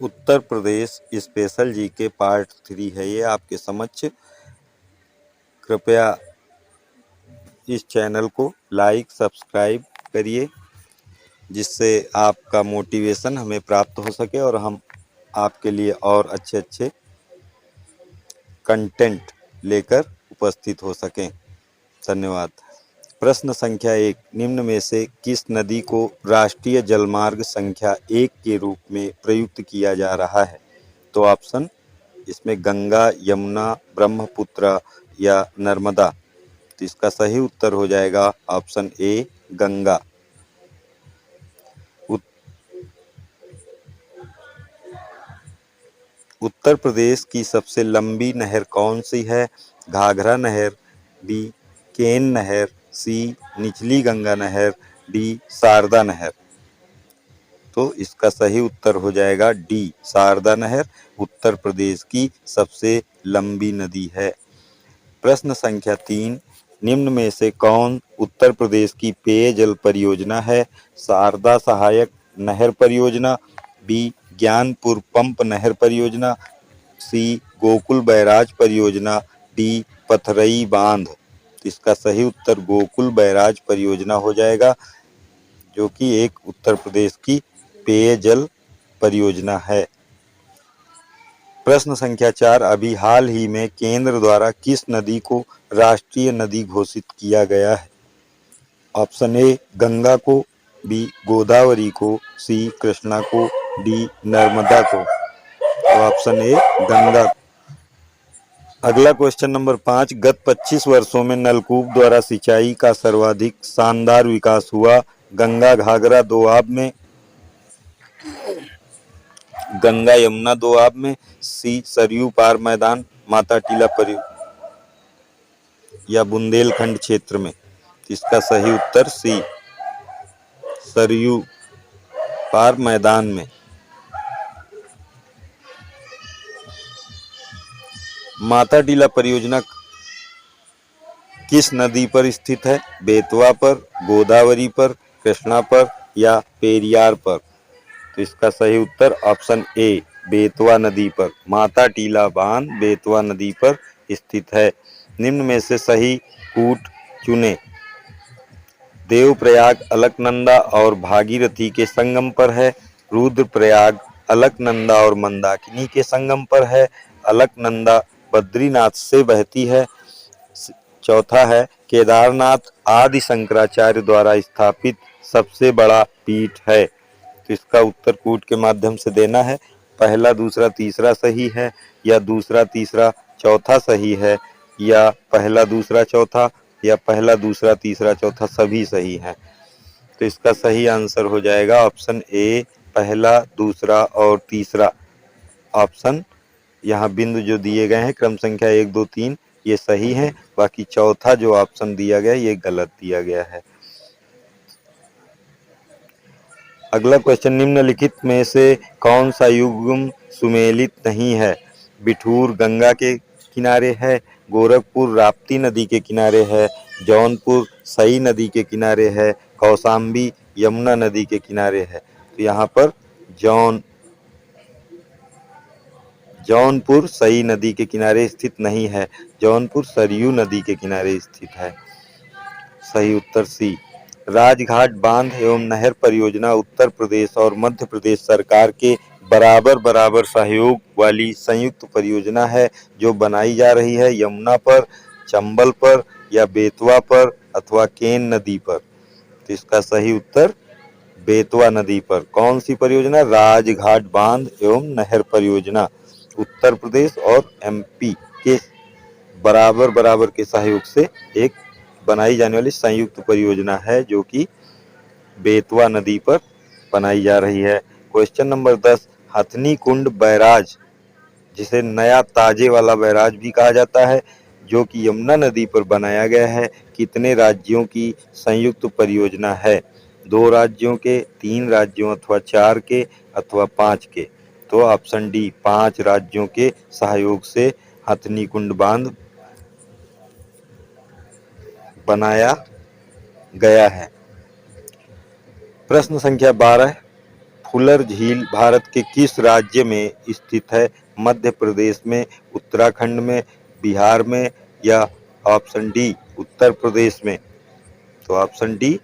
Uttar Pradesh special GK part 3 है ये आपके समक्ष। कृपया इस चैनल को लाइक सब्सक्राइब करिए, जिससे आपका मोटिवेशन हमें प्राप्त हो सके और हम आपके लिए और अच्छे अच्छे कंटेंट लेकर उपस्थित हो सकें। धन्यवाद। प्रश्न संख्या 1, निम्न में से किस नदी को राष्ट्रीय जलमार्ग संख्या 1 के रूप में प्रयुक्त किया जा रहा है? तो ऑप्शन इसमें गंगा, यमुना, ब्रह्मपुत्र या नर्मदा। तो इसका सही उत्तर हो जाएगा ऑप्शन ए, गंगा। उत्तर प्रदेश की सबसे लंबी नहर कौन सी है? घाघरा नहर, बी केन नहर, सी निचली गंगा नहर, डी शारदा नहर। तो इसका सही उत्तर हो जाएगा डी, शारदा नहर उत्तर प्रदेश की सबसे लंबी नदी है। प्रश्न संख्या 3, निम्न में से कौन उत्तर प्रदेश की पेयजल परियोजना है? शारदा सहायक नहर परियोजना, बी ज्ञानपुर पंप नहर परियोजना, सी गोकुल बैराज परियोजना, डी पथरई बांध। इसका सही उत्तर गोकुल बैराज परियोजना हो जाएगा, जो कि एक उत्तर प्रदेश की पेयजल परियोजना है। प्रश्न संख्या 4, अभी हाल ही में केंद्र द्वारा किस नदी को राष्ट्रीय नदी घोषित किया गया है? ऑप्शन ए गंगा को, बी गोदावरी को, सी कृष्णा को, डी नर्मदा को। तो ऑप्शन ए गंगा। अगला क्वेश्चन नंबर 5, गत 25 वर्षों में नलकूप द्वारा सिंचाई का सर्वाधिक शानदार विकास हुआ? गंगा घाघरा दोआब में, गंगा यमुना दोआब में, सी सरयू पार मैदान माता टीला या बुंदेलखंड क्षेत्र में। इसका सही उत्तर सी, सरयू पार मैदान में। माता टीला परियोजना किस नदी पर स्थित है? बेतवा पर, गोदावरी पर, कृष्णा पर या पेरियार पर। तो इसका सही उत्तर ऑप्शन ए, बेतवा नदी पर। माता टीला बांध बेतवा नदी पर स्थित है। निम्न में से सही कूट चुने। देवप्रयाग अलकनंदा और भागीरथी के संगम पर है। रुद्रप्रयाग अलकनंदा और मंदाकिनी के संगम पर है। अलकनंदा बद्रीनाथ से बहती है। चौथा है केदारनाथ आदि शंकराचार्य द्वारा स्थापित सबसे बड़ा पीठ है। तो इसका उत्तर कूट के माध्यम से देना है। पहला दूसरा तीसरा सही है, या दूसरा तीसरा चौथा सही है, या पहला दूसरा चौथा, या पहला दूसरा तीसरा चौथा सभी सही है। तो इसका सही आंसर हो जाएगा ऑप्शन ए, पहला दूसरा और तीसरा। ऑप्शन यहाँ बिंदु जो दिए गए हैं क्रम संख्या 1 2 3 ये सही है, बाकी चौथा जो ऑप्शन दिया गया ये गलत दिया गया है। अगला क्वेश्चन, निम्नलिखित में से कौन सा युग्म सुमेलित नहीं है? बिठूर गंगा के किनारे है, गोरखपुर राप्ती नदी के किनारे है, जौनपुर सई नदी के किनारे है, कौशाम्बी यमुना नदी के किनारे है। तो यहाँ पर जौनपुर सई नदी के किनारे स्थित नहीं है, जौनपुर सरयू नदी के किनारे स्थित है। सही उत्तर सी। राजघाट बांध एवं नहर परियोजना उत्तर प्रदेश और मध्य प्रदेश सरकार के बराबर बराबर सहयोग वाली संयुक्त परियोजना है, जो बनाई जा रही है यमुना पर, चंबल पर या बेतवा पर अथवा केन नदी पर। तो इसका सही उत्तर बेतवा नदी पर। कौन सी परियोजना? राजघाट बांध एवं नहर परियोजना उत्तर प्रदेश और एमपी के बराबर बराबर के सहयोग से एक बनाई जाने वाली संयुक्त परियोजना है, जो कि बेतवा नदी पर बनाई जा रही है। क्वेश्चन नंबर 10, हथनी कुंड बैराज, जिसे नया ताजे वाला बैराज भी कहा जाता है, जो कि यमुना नदी पर बनाया गया है, कितने राज्यों की संयुक्त परियोजना है? 2 राज्यों के, 3 राज्यों अथवा 4 के अथवा 5 के। तो ऑप्शन डी, 5 राज्यों के सहयोग से हथनी कुंड बांध बनाया गया है। प्रश्न संख्या 12, फुलर झील भारत के किस राज्य में स्थित है? मध्य प्रदेश में, उत्तराखंड में, बिहार में या ऑप्शन डी उत्तर प्रदेश में? तो ऑप्शन डी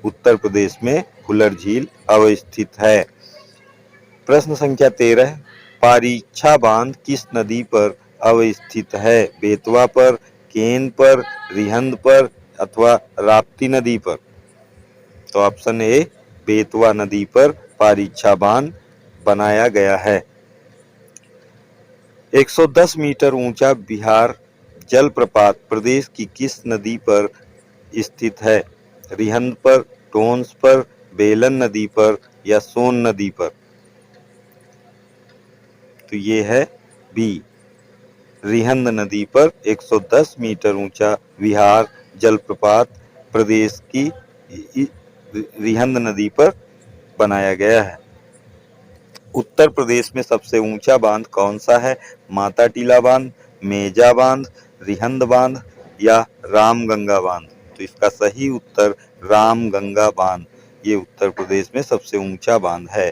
उत्तर प्रदेश में फुलर झील अवस्थित है। प्रश्न संख्या 13, पारीछा बांध किस नदी पर अवस्थित है? बेतवा पर, केन पर, रिहंद पर अथवा राप्ती नदी पर? तो ऑप्शन ए बेतवा नदी पर पारीछा बांध बनाया गया है। 110 मीटर ऊंचा बिहार जलप्रपात प्रदेश की किस नदी पर स्थित है? रिहंद पर, टोंस पर, बेलन नदी पर या सोन नदी पर? तो ये है बी रिहंद नदी पर 110 मीटर ऊंचा बिहार जलप्रपात प्रदेश की रिहंद नदी पर बनाया गया है। उत्तर प्रदेश में सबसे ऊंचा बांध कौन सा है? माता टीला बांध, मेजा बांध, रिहंद बांध या रामगंगा बांध? तो इसका सही उत्तर रामगंगा बांध, ये उत्तर प्रदेश में सबसे ऊंचा बांध है।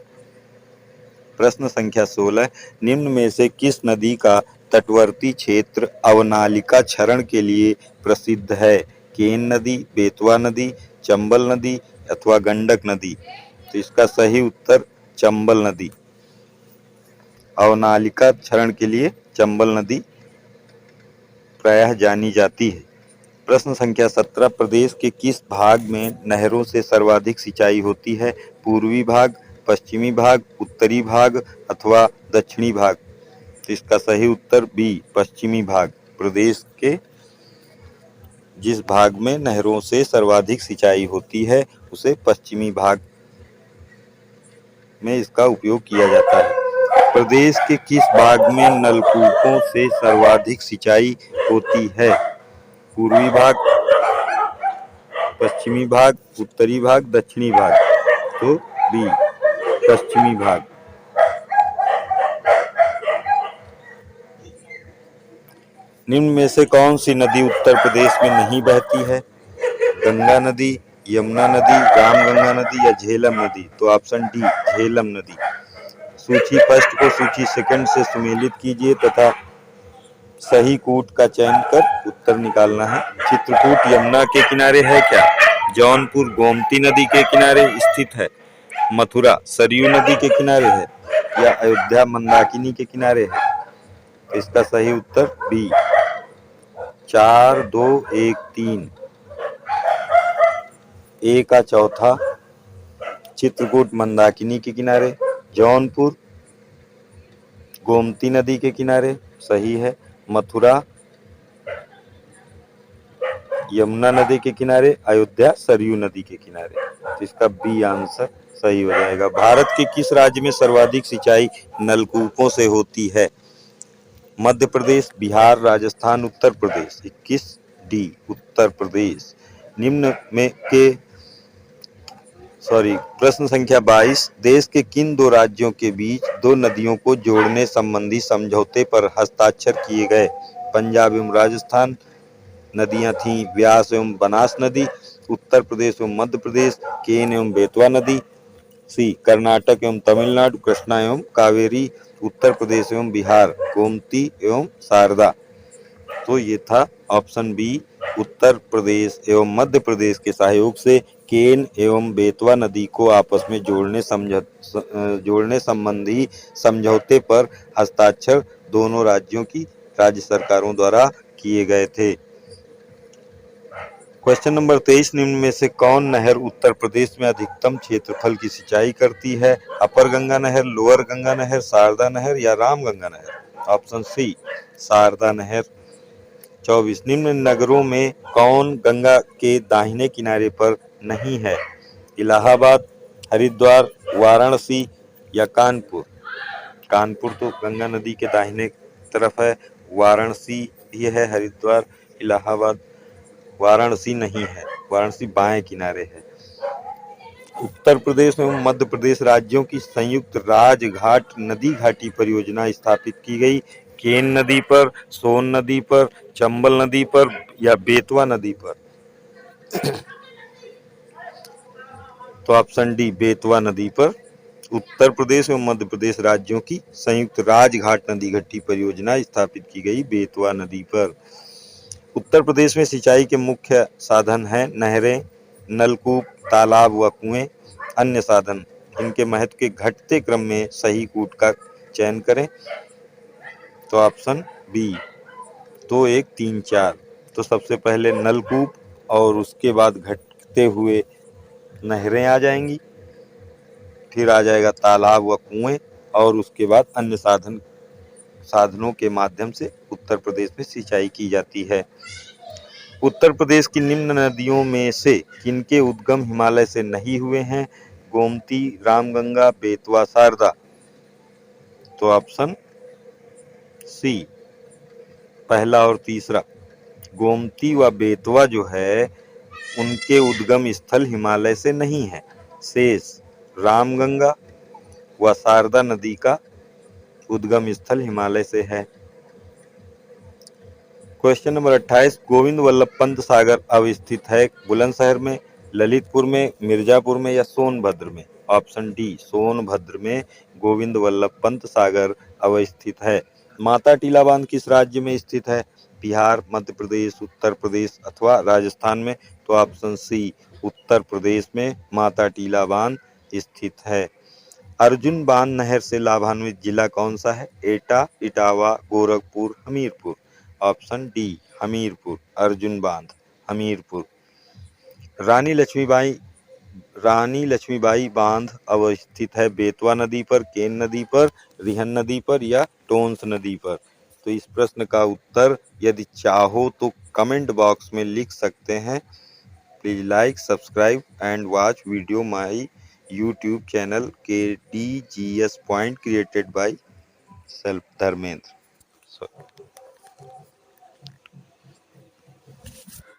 प्रश्न संख्या 16, निम्न में से किस नदी का तटवर्ती क्षेत्र अवनालिका क्षरण के लिए प्रसिद्ध है? केन नदी, बेतवा नदी, चंबल नदी अथवा गंडक नदी? तो इसका सही उत्तर चंबल नदी। अवनालिका क्षरण के लिए चंबल नदी प्रायः जानी जाती है। प्रश्न संख्या 17, प्रदेश के किस भाग में नहरों से सर्वाधिक सिंचाई होती है? पूर्वी भाग, पश्चिमी भाग, उत्तरी भाग अथवा दक्षिणी भाग? तो इसका सही उत्तर बी पश्चिमी भाग। प्रदेश के जिस भाग में नहरों से सर्वाधिक सिंचाई होती है उसे पश्चिमी भाग में इसका उपयोग किया जाता है। प्रदेश के किस भाग में नलकूपों से सर्वाधिक सिंचाई होती है? पूर्वी भाग, पश्चिमी भाग, उत्तरी भाग, दक्षिणी भाग? तो बी पश्चिमी भाग। निम्न में से कौन सी नदी उत्तर प्रदेश में नहीं बहती है? गंगा नदी, यमुना नदी, रामगंगा नदी या झेलम नदी? तो ऑप्शन डी झेलम नदी। सूची फर्स्ट को सूची सेकंड से सुमेलित कीजिए तथा सही कूट का चयन कर उत्तर निकालना है। चित्रकूट यमुना के किनारे है क्या? जौनपुर गोमती नदी के किनारे स्थित है? मथुरा सरयू नदी के किनारे है या अयोध्या मंदाकिनी के किनारे है? तो इसका सही उत्तर बी 4, 2, 1, 3। ए का चौथा चित्रकूट मंदाकिनी के किनारे, जौनपुर गोमती नदी के किनारे सही है, मथुरा यमुना नदी के किनारे, अयोध्या सरयू नदी के किनारे। तो इसका बी आंसर सही हो जाएगा। भारत के किस राज्य में सर्वाधिक सिंचाई नलकूपों से होती है? मध्य प्रदेश, बिहार, राजस्थान, उत्तर प्रदेश? 21 डी उत्तर प्रदेश। निम्न में के प्रश्न संख्या 22, देश के किन दो राज्यों के बीच दो नदियों को जोड़ने संबंधी समझौते पर हस्ताक्षर किए गए? पंजाब एवं राजस्थान नदियां थीं व्यास एवं बनास नदी, उत्तर प्रदेश एवं मध्य प्रदेश केन एवं बेतवा नदी, सी कर्नाटक एवं तमिलनाडु कृष्णा एवं कावेरी, उत्तर प्रदेश एवं बिहार गोमती एवं शारदा? तो ये था ऑप्शन बी उत्तर प्रदेश एवं मध्य प्रदेश के सहयोग से केन एवं बेतवा नदी को आपस में जोड़ने संबंधी समझौते पर हस्ताक्षर दोनों राज्यों की राज्य सरकारों द्वारा किए गए थे। क्वेश्चन नंबर 23, निम्न में से कौन नहर उत्तर प्रदेश में अधिकतम क्षेत्रफल की सिंचाई करती है? अपर गंगा नहर, लोअर गंगा नहर, शारदा नहर या रामगंगा नहर? ऑप्शन सी शारदा नहर। 24, निम्न नगरों में कौन गंगा के दाहिने किनारे पर नहीं है? इलाहाबाद, हरिद्वार, वाराणसी या कानपुर? कानपुर तो गंगा नदी के दाहिने तरफ है, वाराणसी भी है, हरिद्वार, इलाहाबाद, वाराणसी नहीं है, वाराणसी बाएं किनारे है। उत्तर प्रदेश एवं मध्य प्रदेश राज्यों की संयुक्त राजघाट नदी घाटी परियोजना स्थापित की गई केन नदी पर, सोन नदी पर, चंबल नदी पर या बेतवा नदी पर? तो ऑप्शन डी बेतवा नदी पर उत्तर प्रदेश एवं मध्य प्रदेश राज्यों की संयुक्त राजघाट नदी गट्टी परियोजना स्थापित की गई बेतवा नदी पर। उत्तर प्रदेश में सिंचाई के मुख्य साधन हैं नहरें, नलकूप, तालाब व कुएं। अन्य साधन, इनके महत्व के घटते क्रम में सही कूट का चयन करें। तो ऑप्शन बी 2, 1, 3, 4। तो सबसे पहले नलकूप और उसके बाद घटते हुए नहरें आ जाएंगी, फिर आ जाएगा तालाब व कुएं और उसके बाद अन्य साधनों के माध्यम से उत्तर प्रदेश में सिंचाई की जाती है। उत्तर प्रदेश की निम्न नदियों में से किनके उद्गम हिमालय से नहीं हुए हैं? गोमती, रामगंगा, बेतवा, शारदा। तो ऑप्शन सी पहला और तीसरा। गोमती व बेतवा जो है उनके उद्गम स्थल हिमालय से नहीं है, शेष रामगंगा व शारदा नदी का उद्गम स्थल हिमालय से है। क्वेश्चन नंबर 28, गोविंद वल्लभ पंत सागर अवस्थित है बुलंदशहर में, ललितपुर में, मिर्जापुर में या सोनभद्र में? ऑप्शन डी सोनभद्र में गोविंद वल्लभ पंत सागर अवस्थित है। माता टीला बांध किस राज्य में स्थित है? बिहार, मध्य प्रदेश, उत्तर प्रदेश अथवा राजस्थान में? तो ऑप्शन सी उत्तर प्रदेश में माता टीला बांध स्थित है। अर्जुन बांध नहर से लाभान्वित जिला कौन सा है? एटा, इटावा, गोरखपुर, हमीरपुर? Option D Hamirpur. अर्जुन बांध हमीरपुर। रानी लक्ष्मीबाई बांध अवस्थित है बेतवा नदी पर, केन नदी पर, रिहन नदी पर या टोंस नदी पर? तो इस प्रश्न का उत्तर यदि चाहो तो कमेंट बॉक्स में लिख सकते हैं। Please like, subscribe and watch video my YouTube channel KDGS point created by self Dharmendra.